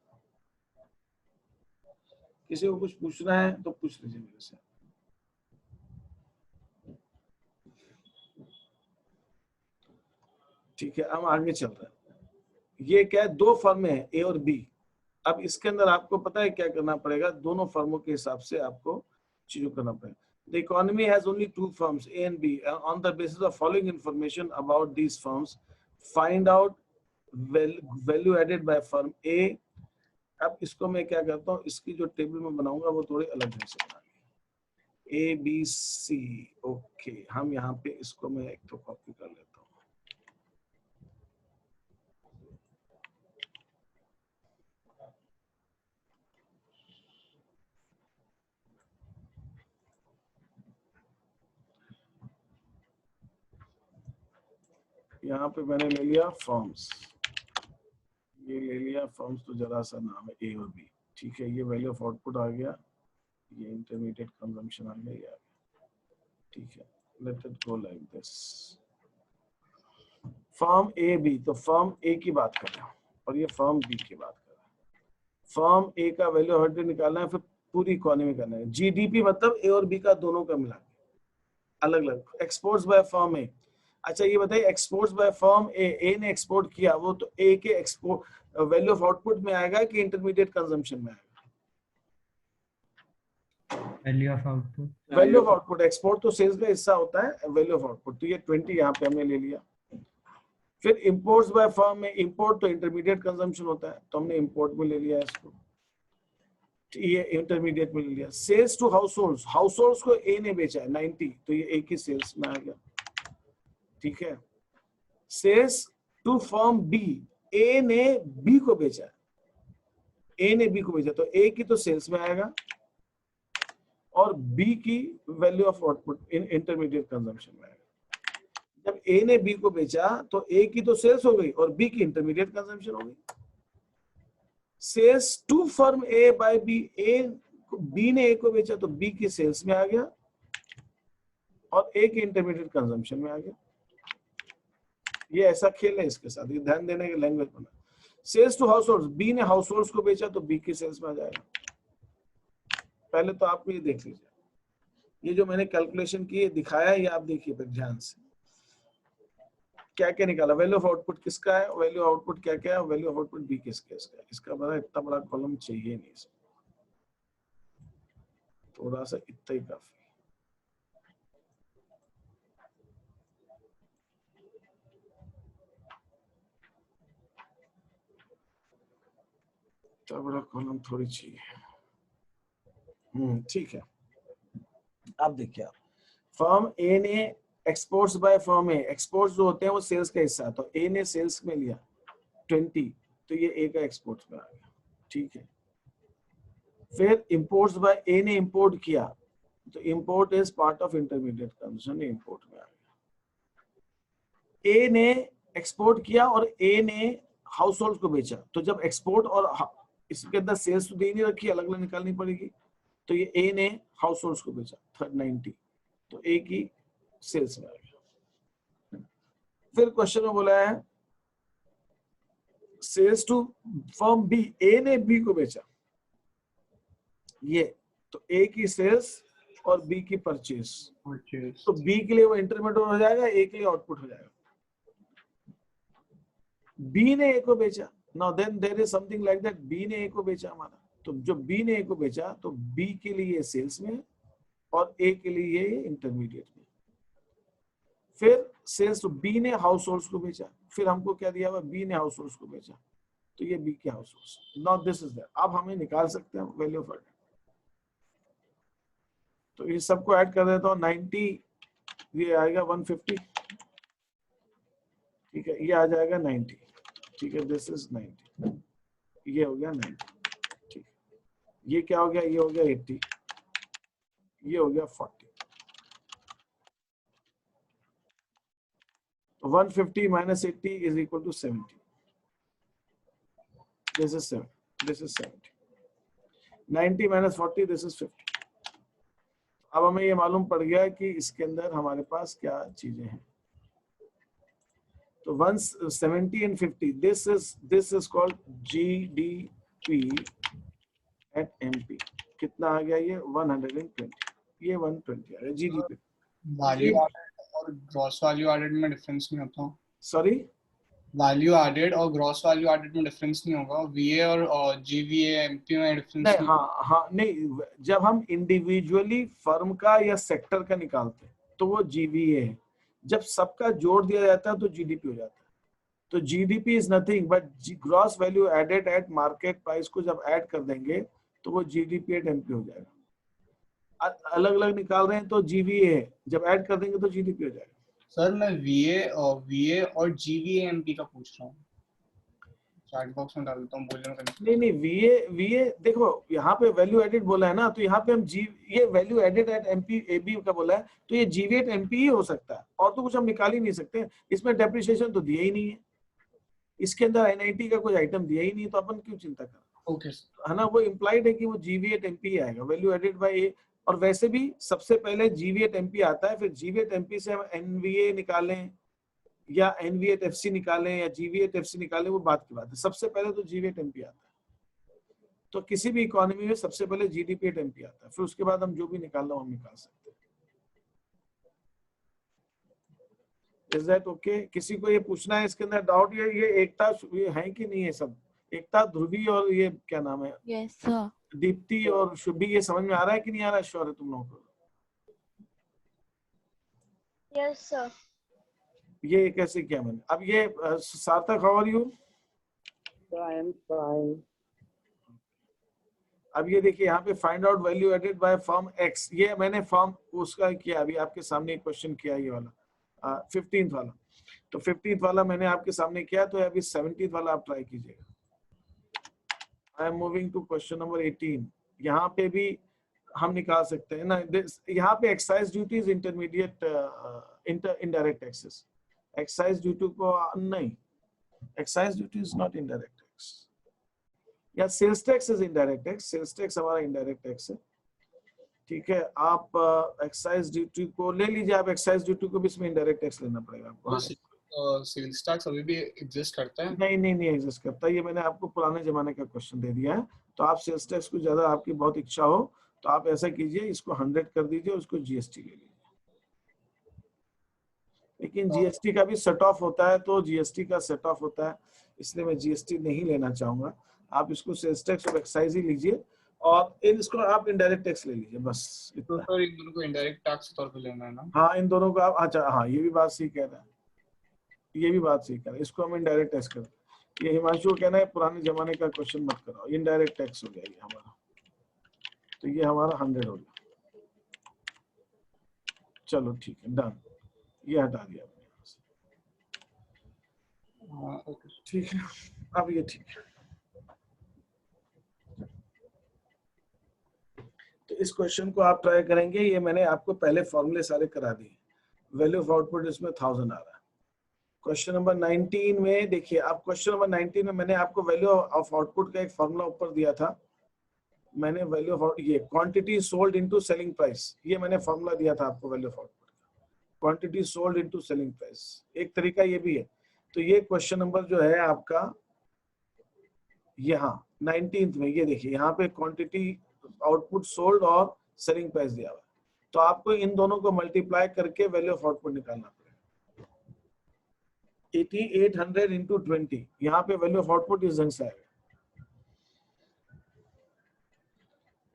A: किसी को कुछ पूछना है तो पूछ लीजिए मेरे से। ठीक है, हम आगे चल रहे हैं। ये क्या है, दो फर्म है ए और बी। अब इसके अंदर आपको पता है क्या करना पड़ेगा, दोनों फर्मों के हिसाब से आपको चीजों करना पड़ेगा। The economy has only two firms, A and B. On the basis of following information about these firms, find out value added by firm A. अब इसको मैं क्या करता हूँ, इसकी जो टेबल में बनाऊंगा वो थोड़ी अलग ढंग से बनाऊंगी। A, B, C, okay. हम यहाँ पे इसको मैं एक तो कॉपी कर लेता हूँ। यहाँ पे मैंने ले लिया फॉर्म्स, ये ले लिया फॉर्म्स, तो जरा सा नाम है ए और बी। ठीक है, ये वैल्यू ऑफ आउटपुट आ गया, ये इंटरमीडिएट कंजम्पशन आ गया, ये आ गया। ठीक है, let it go like this. Firm A B, तो फर्म ए की बात कर रहे हैं और ये फर्म बी की बात कर रहे हैं। फर्म ए का वैल्यू ऑफ आउटपुट निकालना है, फिर पूरी इकोनॉमी करना है। जीडीपी मतलब ए और बी का दोनों का मिला के, अलग अलग। एक्सपोर्ट्स बाय फर्म ए, अच्छा ये बताइए एक्सपोर्ट्स बाय फर्म ए ने एक्सपोर्ट किया, वो तो ए के एक्सपोर्ट वैल्यू ऑफ आउटपुट में आएगा कि इंटरमीडिएट कंजम्पशन में आएगा?
C: Value of output.
A: Value of output, export तो सेल्स का हिस्सा होता है, वैल्यू ऑफ आउटपुट। तो ये 20 यहाँ पे हमने ले लिया। फिर इंपोर्ट्स बाय फर्म में, इंपोर्ट तो इंटरमीडिएट कंजम्पशन होता है, तो हमने इंपोर्ट में ले लिया इसको, ये इंटरमीडिएट में ले लिया। सेल्स टू हाउसहोल्ड्स, हाउसहोल्ड्स को ए ने बेचा है 90, तो ये ए की सेल्स में आ गया। ठीक है, सेल्स टू फर्म बी, ए ने बी को बेचा, ए ने बी को बेचा, तो ए की तो सेल्स में आएगा और बी की value of output in intermediate consumption में आएगा। जब ए ने बी को बेचा तो ए की तो सेल्स हो गई और बी की इंटरमीडिएट कंजम्पशन हो गई। Sales to firm A by B, B ने ए को बेचा तो बी की सेल्स में आ गया और ए की इंटरमीडिएट कंजम्पशन में आ गया। ये ऐसा खेल है इसके साथ, ये ध्यान देने की लैंग्वेज बना। सेल्स टू हाउसहोल्ड्स, बी ने हाउसहोल्ड्स को बेचा तो बी की सेल्स में आ जाएगा। पहले तो आप ये देख लीजिए, ये जो मैंने कैलकुलेशन की दिखाया है, ये आप देखिए फिर ध्यान से क्या क्या निकाला। वैल्यू ऑफ आउटपुट किसका है, वैल्यू ऑफ आउटपुट क्या क्या है, वैल्यू ऑफ आउटपुट बी किसका है। इसका बड़ा इतना बड़ा कॉलम चाहिए नहीं, इसमें थोड़ा सा इतना ही काफी। इतना बड़ा कॉलम थोड़ी चाहिए। ठीक है, आप देखिए, आप फर्म ए ने exports by firm A, exports जो होते हैं वो सेल्स का हिस्सा, तो ए ने सेल्स में लिया 20, तो ये ए का एक्सपोर्ट्स में आ गया। ठीक है, फिर इंपोर्ट्स बाय ए ने इंपोर्ट किया, तो import is part of intermediate consumption, import में आ गया। ए ने एक्सपोर्ट किया और ए ने हाउस होल्ड को बेचा, तो जब एक्सपोर्ट और इसके अंदर सेल्स तो दे नहीं रखी, अलग अलग निकालनी पड़ेगी, तो ये ए ने हाउस होल्ड को बेचा 90, तो ए की सेल्स में आ गया। फिर क्वेश्चन में बोला है सेल्स टू फर्म बी, ए ने बी को बेचा, ये तो ए की सेल्स और बी की परचेज, तो बी के लिए वो इंटरमीडिएट हो जाएगा, ए के लिए आउटपुट हो जाएगा। बी ने ए को बेचा, now then there is something like that, B ने ए को बेचा हमारा, तो जो बी ने ए को बेचा तो बी के लिए सेल्स में और ए के लिए ये इंटरमीडिएट में। फिर सेल्स तो बी ने हाउस होल्ड्स को बेचा, फिर हमको क्या दिया हुआ, बी ने हाउस होल्ड्स को बेचा, तो ये बी के house holds. Now this is that, अब हमें निकाल सकते हैं वैल्यू ऑफ आउटपुट। तो ये सबको ऐड कर देता हूँ, 90 ये आएगा 150, ठीक है, ये आ जाएगा 90। ठीक है, दिस इज 90, ये हो गया 90। ठीक, ये क्या हो गया, ये हो गया 80, ये हो गया 40। तो 150 minus 80 is equal to 70. This is 7, this is 70. 90 minus 40, this is 50. अब हमें ये मालूम पड़ गया कि इसके अंदर हमारे पास क्या चीजें हैं। तो 170 and 50, this is called GDP at MP. कितना आ गया ये 120, ये 120 आ गया GDP।
B: वैल्यू एडेड और ग्रॉस वैल्यू एडेड में डिफरेंस नहीं होता?
A: सॉरी,
B: वैल्यू एडेड और ग्रॉस वैल्यू एडेड में डिफरेंस नहीं होगा? वीए और जीवीए एमपी में डिफरेंस
A: नहीं, हाँ नहीं, जब हम इंडिविजुअली फर्म का या सेक्टर का निकालते हैं तो वो जीवीए है, जब सबका जोड़ दिया जाता है तो जीडीपी हो जाता है। तो GDP is nothing but gross value added at market price को जब ऐड कर देंगे तो वो जीडीपी एट एमपी हो जाएगा। अलग अलग निकाल रहे हैं तो जीवीए है, जब ऐड कर देंगे तो जीडीपी हो जाएगा।
B: सर मैं वीए और जीवीए एमपी का पूछ रहा हूँ, चैट बॉक्स में डाल देता हूँ, बोलने में
A: नहीं, वीए देखो यहाँ पे वैल्यू एडेड बोला है ना, तो यहाँ पे हम ये value added at MP AB का बोला है, तो ये जीवी एट एमपी ही हो सकता है, और तो कुछ हम निकाल ही नहीं सकते। इसमें डेप्रिसिएशन तो दिया ही नहीं है, इसके अंदर एनआईटी का कोई आइटम दिया ही नहीं, तो अपन क्यों चिंता कर,
B: ओके
A: है ना। वो इम्प्लाइड है कि वो जीवी एट एमपी ही आएगा, वैल्यू एडेड बाय ए। और वैसे भी सबसे पहले जीवी एट एमपी आता है, फिर जीवी एट एमपी से हम एनवीए निकालें या एनवीएट-एफसी निकालें या जीवीएट-एफसी निकालें, वो बात की बात है। सबसे पहले तो जीवीएट-एमपी आता है। तो किसी भी इकोनॉमी में सबसे पहले जीडीपी-एमपी आता है, फिर उसके बाद हम जो भी निकालना हो हम निकाल सकते हैं। Is that okay? किसी को ये पूछना है इसके अंदर डाउट, ये एकता ये है कि नहीं है सब? एकता, ध्रुवी और ये क्या नाम है,
F: Yes, sir.
A: दीप्ति और शुभी, ये समझ में आ रहा है कि नहीं आ रहा है? श्योर है तुम लोगों को?
D: Yes, sir.
A: ये कैसे किया मैंने? अब ये Sarthak, how are you?
G: I am fine.
A: अब ये देखिए यहाँ पे find out value added by firm X, ये मैंने फर्म उसका किया, अभी आपके सामने एक क्वेश्चन किया ये वाला 15th वाला। तो 15th वाला मैंने आपके सामने किया, तो अभी 17th वाला आप ट्राई कीजिएगा। I am moving to question number 18। यहाँ पे भी हम निकाल सकते हैं ना, यहाँ पे excise duties intermediate indirect taxes, excise duty को नहीं, excise duty is not indirect tax, या sales tax is indirect tax, sales tax हमारा इनडायरेक्ट टैक्स है। ठीक है, आप एक्साइज ड्यूटी को ले लीजिए, आप एक्साइज ड्यूटी को भी इसमें इनडायरेक्ट टैक्स लेना पड़ेगा आपको।
B: सेल्स टैक्स अभी भी एग्जिस्ट करता है?
A: नहीं एग्जिस्ट करता, ये मैंने आपको पुराने जमाने का क्वेश्चन दे दिया है। तो आप सेल्स टैक्स को ज्यादा आपकी बहुत इच्छा हो तो आप ऐसा कीजिए, इसको 100 कर दीजिए, उसको जीएसटी ले लीजिए। लेकिन जीएसटी का भी सेट ऑफ होता है, तो जीएसटी का सेट ऑफ होता है, इसलिए मैं जीएसटी नहीं लेना चाहूंगा। आप इसको सेल्स टैक्स और एक्साइज ही लीजिए, और इसको आप इनडायरेक्ट टैक्स ले लीजिए, बस
B: तो
A: इतना।
B: सर इन दोनों को इनडायरेक्ट टैक्स के तौर पे लेना है ना?
A: हाँ, इन दोनों को आप, अच्छा हाँ, ये भी बात सही कह रहे हैं, ये भी बात सही कह रहे हैं, इसको हम इनडायरेक्ट टैक्स करते हैं। ये हिमांशु को कहना है पुराने जमाने का क्वेश्चन मत करो, इनडायरेक्ट टैक्स हो गया ये हमारा, तो ये हमारा 100 हो गया। चलो ठीक है, डन, ये हटा दिया आपने यहाँ से।
B: ओके
A: ठीक है, अब ये ठीक है। तो इस क्वेश्चन को आप ट्राई करेंगे, ये मैंने आपको पहले फॉर्मूले सारे करा दिए। वैल्यू ऑफ आउटपुट इसमें 1000 आ रहा है। क्वेश्चन नंबर 19 में देखिए, आप क्वेश्चन नंबर 19 में मैंने आपको वैल्यू ऑफ आउटपुट का एक फॉर्मूला ऊपर दिया था। मैंने वैल्यू ऑफ ये quantity sold into selling price, ये मैंने फॉर्मूला दिया था आपको वैल्यू ऑफ आउटपुट का, quantity sold into selling price. एक तरीका ये भी है। तो ये क्वेश्चन नंबर जो है आपका यहाँ 19th में, ये देखिए यहाँ पे क्वांटिटी, आउटपुट सोल्ड और सेलिंग प्राइस दिया हुआ है। तो आपको इन दोनों को मल्टीप्लाई करके वैल्यू ऑफ आउटपुट निकालना पड़ेगा। 8800 इंटू 20, यहाँ पे वैल्यू ऑफ आउटपुट इस ढंग से आएगा,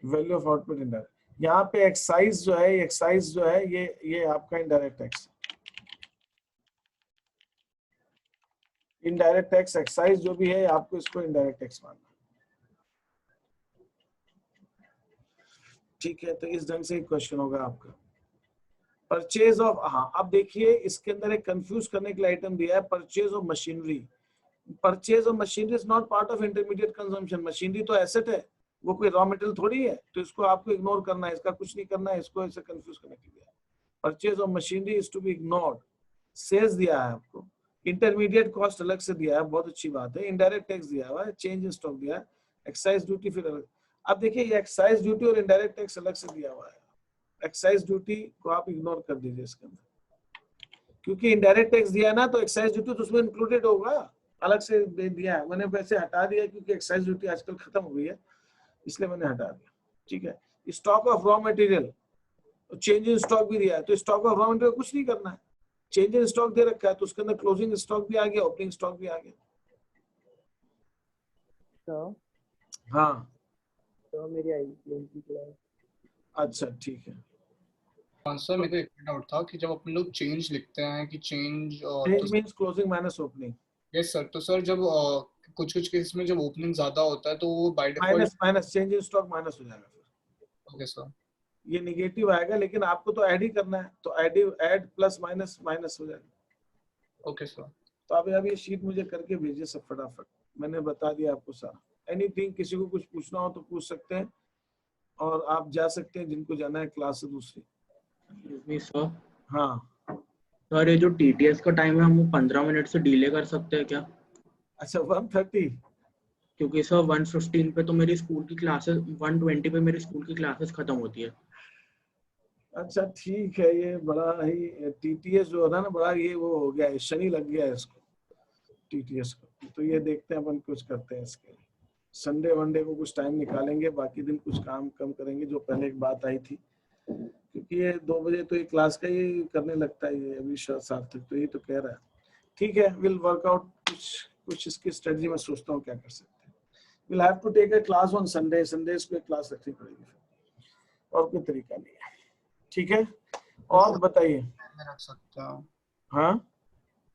A: वैल्यू ऑफ आउटपुट इनडायरेक्ट। यहाँ पे एक्साइज जो है ये आपका indirect tax, indirect tax excise जो भी है आपको इसको इनडायरेक्ट टैक्स मानना। ठीक है, तो इस ढंग से क्वेश्चन होगा आपका। परचेज ऑफ, हाँ अब देखिए इसके अंदर एक कंफ्यूज करने के लिए आइटम दिया है, purchase of machinery. Purchase of machinery is not part of intermediate consumption. Machinery तो एसेट है, वो कोई रॉ मटेरियल थोड़ी है, तो इसको आपको इग्नोर करना है, इसका कुछ नहीं करना है, इसको ऐसे कंफ्यूज करने के लिए। Purchase of machinery is to be ignored. Sales दिया है आपको, इंटरमीडिएट कॉस्ट अलग से दिया है, बहुत अच्छी बात है। इनडायरेक्ट टैक्स दिया हुआ है, चेंज इन स्टॉक दिया है, एक्साइज ड्यूटी फिर अलग। अब देखिए ये एक्साइज ड्यूटी और इनडायरेक्ट टैक्स अलग से दिया हुआ है। एक्साइज ड्यूटी को आप इग्नोर कर दीजिए इसके अंदर, क्योंकि इनडायरेक्ट टैक्स दिया है ना, तो एक्साइज ड्यूटी तो उसमें इंक्लूडेड होगा, अलग से दे दिया है। मैंने वैसे हटा दिया क्योंकि एक्साइज ड्यूटी आजकल खत्म हो गई है, इसलिए मैंने हटा दिया। ठीक है, stock of raw material, change in stock भी दिया है, तो स्टॉक ऑफ रॉ मटेरियल कुछ नहीं करना है। चेंज इन स्टॉक दे रखा है, तो उसके अंदर क्लोजिंग स्टॉक भी आ गया, ओपनिंग स्टॉक भी आ गया।
G: सर
A: हाँ
G: तो मेरी IPM की क्लास।
A: अच्छा ठीक है।
B: सर मेरे को एक डाउट था कि जब अपन लोग चेंज लिखते हैं कि change
A: change means closing minus opening.
B: Yes sir, तो सर जब कुछ कुछ केस में जब ओपनिंग ज्यादा होता है तो वो by default
A: minus minus change in stock minus हो जाएगा, फिर
B: ओके सर।
A: ये निगेटिव आएगा, लेकिन आपको तो ऐड ही करना है, तो ऐड प्लस माइनस माइनस हो जाएगा।
B: Okay sir.
A: तो अब ये शीट मुझे करके भेजिए सब फटाफट, मैंने बता दिया आपको सारा। एनीथिंग, किसी को कुछ पूछना हो तो पूछ सकते हैं, और आप जा सकते हैं जिनको जाना है क्लास से दूसरी।
E: सर
A: हाँ
E: सर ये जो TTS का टाइम है हम वो 15 मिनट से डिले कर सकते हैं क्या?
A: अच्छा 1:30।
E: क्योंकि सर 1:15 पे तो मेरी स्कूल की क्लासेस, 1:20 पे मेरी स्कूल की क्लासेस खत्म होती है।
A: अच्छा ठीक है, ये बड़ा ही टीटीएस जो है ना, बड़ा ये वो हो गया है, शनि लग गया है इसको टीटीएस को। तो ये देखते हैं अपन कुछ करते हैं इसके लिए। संडे वनडे को कुछ टाइम निकालेंगे, बाकी दिन कुछ काम कम करेंगे, जो पहले एक बात आई थी, क्योंकि ये 2 बजे तो ये क्लास का ही करने लगता है ये अभी सार्थक, तो ये तो कह रहा है। ठीक है, विल वर्क आउट, कुछ इसकी स्ट्रेटजी में सोचता हूँ क्या कर सकते हैं। Will have to take a class on Sunday, Sundays को एक क्लास रखनी पड़ेगी, और कोई तरीका नहीं है। ठीक है, और बताइए।
B: में रख सकते हैं,
A: हाँ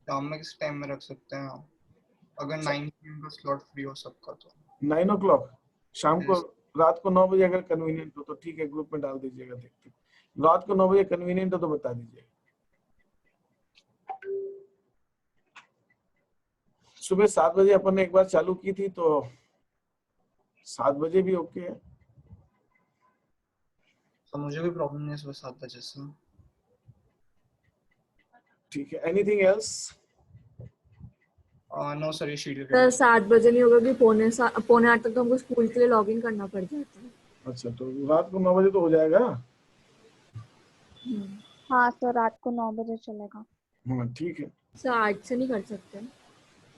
B: शाम में किस टाइम में रख सकते हैं अगर 9 PM का स्लॉट फ्री हो सबका तो?
A: 9 o'clock शाम को,
B: Yes.
A: रात को 9 बजे अगर कन्वीनियंट हो तो ठीक है, ग्रुप में डाल दीजिएगा, देखते हैं। रात को 9 बजे कन्वीनियंट हो तो बता दीजिएगा। सुबह 7 बजे अपन ने एक बार चालू की थी, तो 7 बजे भी ओके है।
B: तो मुझे भी प्रॉब्लम नहीं है सुबह 7 बजे से।
A: ठीक है, एनीथिंग एल्स?
B: नो सर, ये शेड्यूल
F: सर 7 बजे नहीं होगा कि पौने 8 तक तो हमको स्कूल के लिए लॉग इन करना पड़ जाता है।
A: अच्छा, तो रात को 9 बजे तो हो जाएगा।
D: हाँ सर, रात को 9 बजे चलेगा।
A: हाँ ठीक है,
F: सर 8 से नहीं कर सकते?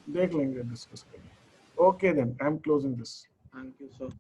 A: देख लेंगे, डिस्कस करेंगे। Okay then, I am closing this.
E: Thank you sir.